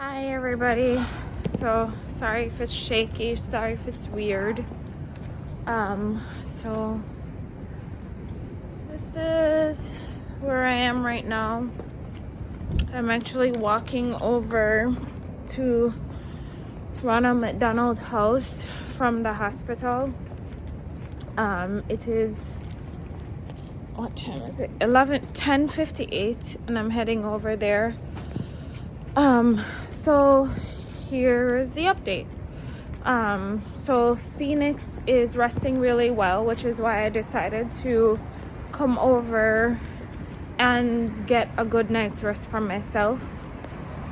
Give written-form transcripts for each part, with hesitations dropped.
Hi everybody. So sorry if it's shaky, sorry if it's weird. So this is where I am right now. I'm actually walking over to Ronald McDonald House from the hospital. It is, what time is it? 10:58, and I'm heading over there. So here is the update. So Phoenix is resting really well, which is why I decided to come over and get a good night's rest for myself.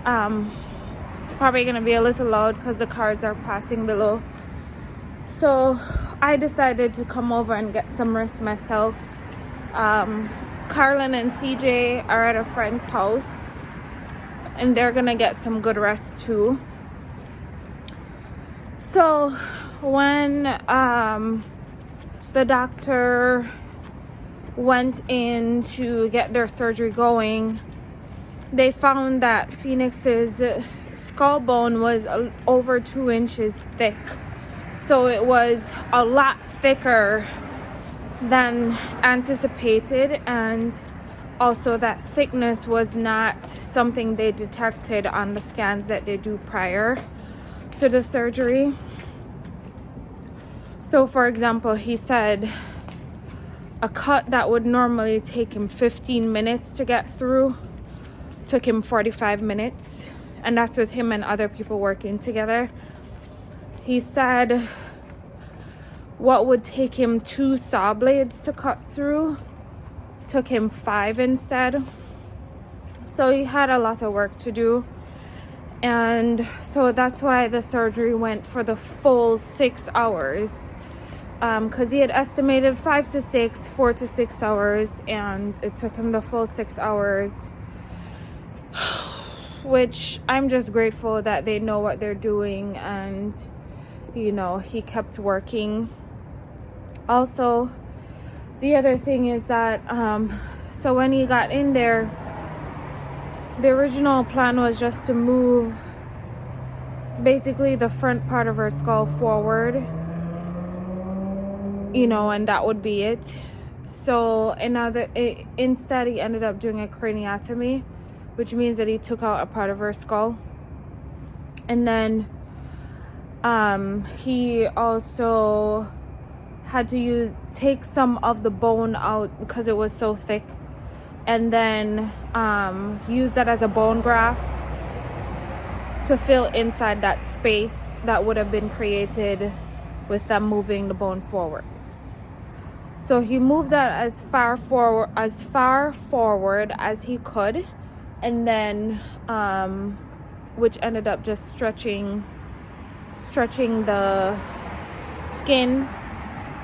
It's probably gonna be a little loud because the cars are passing below. So I decided to come over and get some rest myself. Carlin and CJ are at a friend's house, and they're gonna get some good rest too. So when the doctor went in to get their surgery going, they found that Phoenix's skull bone was over 2 inches thick. So it was a lot thicker than anticipated, and also that thickness was not something they detected on the scans that they do prior to the surgery. So for example, he said a cut that would normally take him 15 minutes to get through took him 45 minutes, and that's with him and other people working together. He said what would take him 2 saw blades to cut through took him 5 instead. So he had a lot of work to do, and so that's why the surgery went for the full 6 hours, because he had estimated 4 to 6 hours, and it took him the full 6 hours, which I'm just grateful that they know what they're doing, and he kept working. Also, the other thing is that so when he got in there, the original plan was just to move basically the front part of her skull forward, and that would be it. So instead he ended up doing a craniotomy, which means that he took out a part of her skull. And then he also had to take some of the bone out because it was so thick, and then use that as a bone graft to fill inside that space that would have been created with them moving the bone forward. So he moved that as far forward as he could, and then which ended up just stretching the skin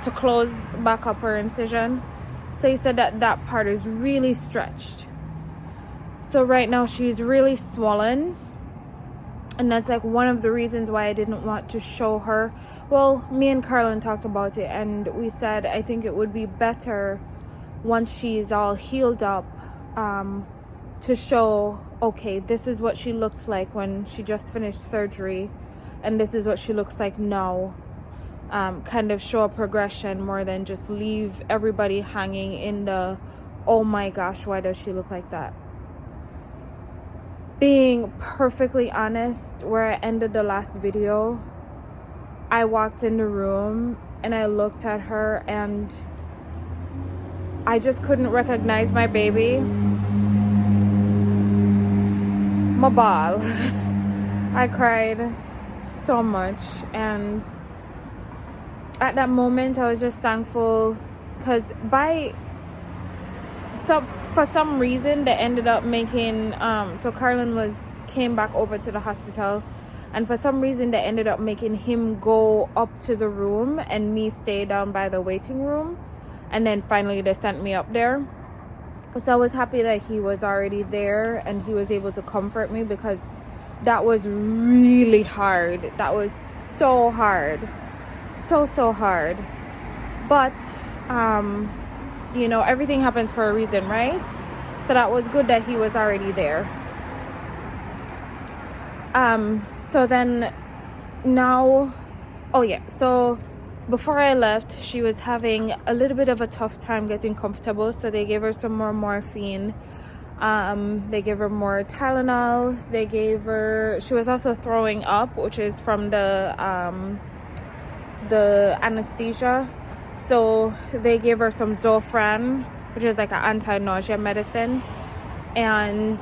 to close back up her incision. So he said that part is really stretched. So right now she's really swollen, and that's like one of the reasons why I didn't want to show her. Well, me and Carlin talked about it, and we said I think it would be better once she's all healed up to show, okay, this is what she looks like when she just finished surgery, and this is what she looks like now. Kind of show a progression more than just leave everybody hanging in the, oh my gosh, why does she look like that? Being perfectly honest, where I ended the last video, I walked in the room and I looked at her and I just couldn't recognize my baby. My ball. I cried so much, and at that moment I was just thankful because for some reason they ended up making so Carlin came back over to the hospital, and for some reason they ended up making him go up to the room and me stay down by the waiting room, and then finally they sent me up there. So I was happy that he was already there and he was able to comfort me, because that was really hard. That was so hard. So hard. But everything happens for a reason, right? So that was good that he was already there. So then now, oh yeah, so before I left, she was having a little bit of a tough time getting comfortable, so they gave her some more morphine. They gave her more Tylenol. They gave her, she was also throwing up, which is from the anesthesia. So they gave her some Zofran, which is like an anti-nausea medicine. And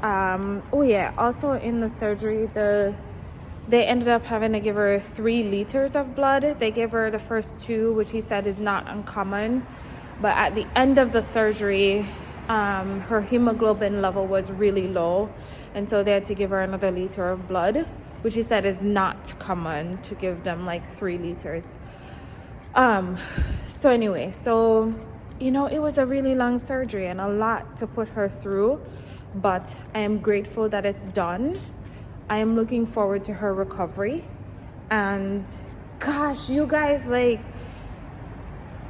oh yeah, also in the surgery, they ended up having to give her 3 liters of blood. They gave her the first 2, which he said is not uncommon. But at the end of the surgery, her hemoglobin level was really low. And so they had to give her another liter of blood, which he said is not common to give them like 3 liters. So anyway, so, you know, it was a really long surgery and a lot to put her through. But I am grateful that it's done. I am looking forward to her recovery. And gosh, you guys, like,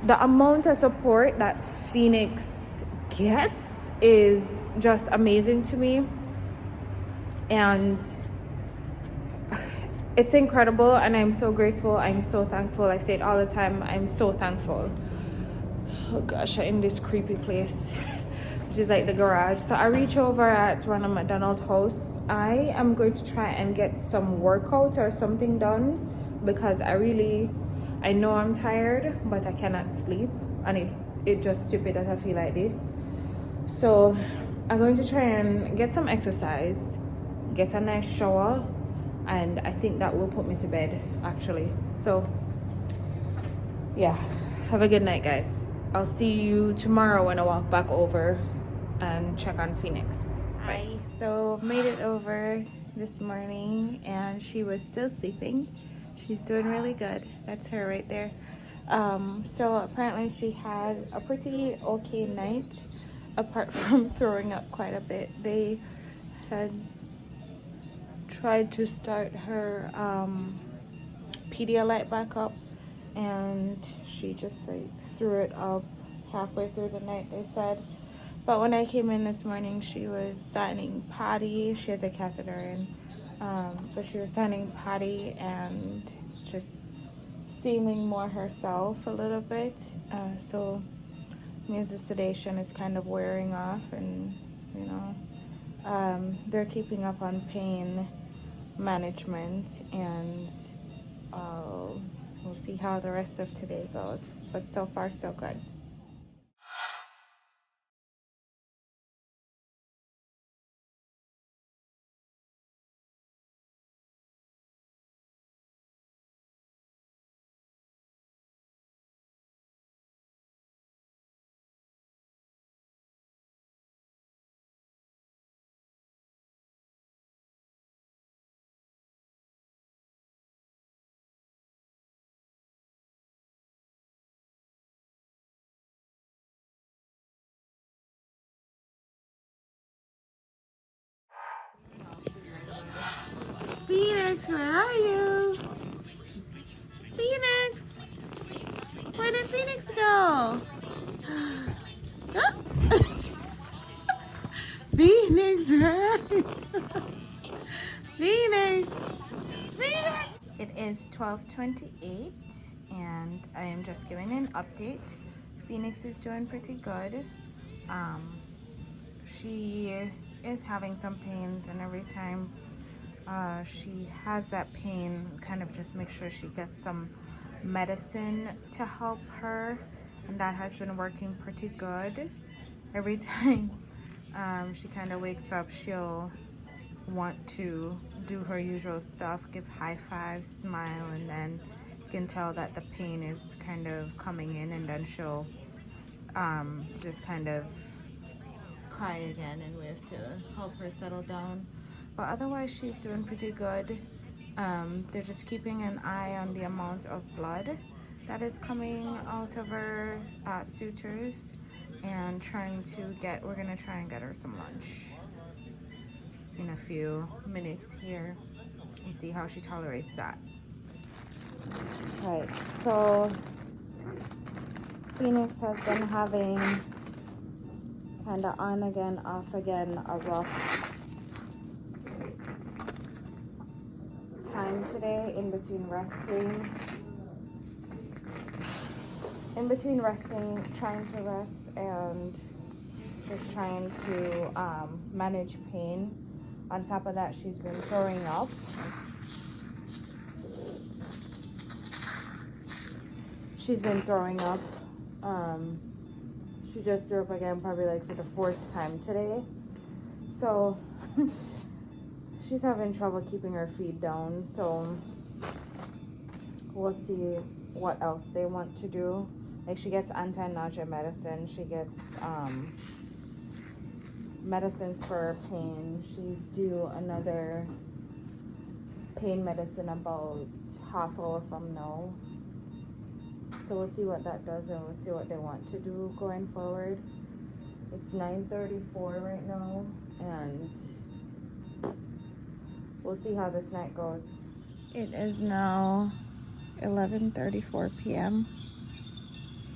the amount of support that Phoenix gets is just amazing to me. And it's incredible, and I'm so grateful. I'm so thankful. I say it all the time. I'm so thankful. Oh gosh, I'm in this creepy place, which is like the garage. So I reach over at Ronald McDonald's house. I am going to try and get some workout or something done, because I know I'm tired, but I cannot sleep, and it just stupid that I feel like this. So I'm going to try and get some exercise, get a nice shower, and I think that will put me to bed, actually. So yeah, have a good night, guys. I'll see you tomorrow when I walk back over and check on Phoenix. Bye. So made it over this morning, and she was still sleeping. She's doing really good. That's her right there. So apparently she had a pretty okay night, apart from throwing up quite a bit. They had tried to start her Pedialyte back up, and she just like threw it up halfway through the night, they said. But when I came in this morning, she was signing potty. She has a catheter in, but she was signing potty and just seeming more herself a little bit. So means the sedation is kind of wearing off, and you know, they're keeping up on pain management, and we'll see how the rest of today goes. But so far, so good. Phoenix, where are you? Phoenix! Where did Phoenix go? Phoenix, where are you? Phoenix! Phoenix! It is 12:28, and I am just giving an update. Phoenix is doing pretty good. She is having some pains, and every time she has that pain, kind of just make sure she gets some medicine to help her, and that has been working pretty good. Every time she kind of wakes up, she'll want to do her usual stuff, give high fives, smile, and then you can tell that the pain is kind of coming in, and then she'll just kind of cry again, and we have to help her settle down. But otherwise, she's doing pretty good. They're just keeping an eye on the amount of blood that is coming out of her sutures, and we're gonna try and get her some lunch in a few minutes here and see how she tolerates that. Right, so Phoenix has been having kind of on again, off again, a rough time today in between resting, trying to rest and just trying to manage pain. On top of that, she's been throwing up. She just threw up again, probably like for the 4th time today. So she's having trouble keeping her feet down. So we'll see what else they want to do. Like, she gets anti-nausea medicine. She gets medicines for pain. She's due another pain medicine about half hour from now. So we'll see what that does, and we'll see what they want to do going forward. It's 9:34 right now, and we'll see how this night goes. It is now 11:34 p.m.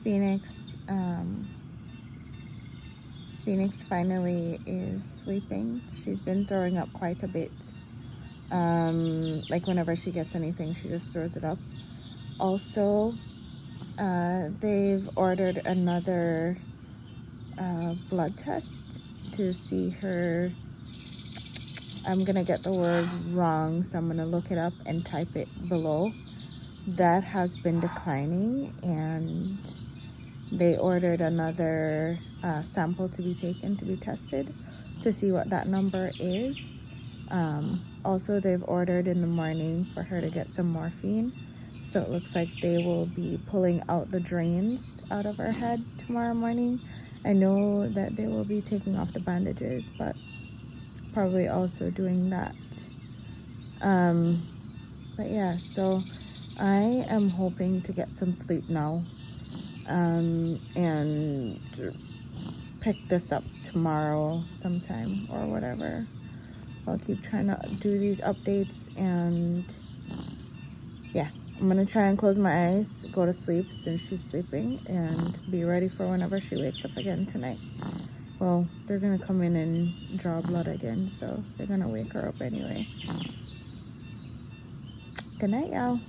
Phoenix finally is sleeping. She's been throwing up quite a bit. Like, whenever she gets anything, she just throws it up. Also, they've ordered another blood test to see her. I'm gonna get the word wrong, so I'm gonna look it up and type it below. That has been declining, and they ordered another sample to be taken to be tested to see what that number is. Also, they've ordered in the morning for her to get some morphine. So it looks like they will be pulling out the drains out of her head tomorrow morning. I know that they will be taking off the bandages, but probably also doing that. But yeah, so I am hoping to get some sleep now, and pick this up tomorrow sometime or whatever. I'll keep trying to do these updates, and yeah, I'm gonna try and close my eyes, go to sleep since she's sleeping, and be ready for whenever she wakes up again tonight. Well, they're gonna come in and draw blood again, so they're gonna wake her up anyway. Good night, y'all.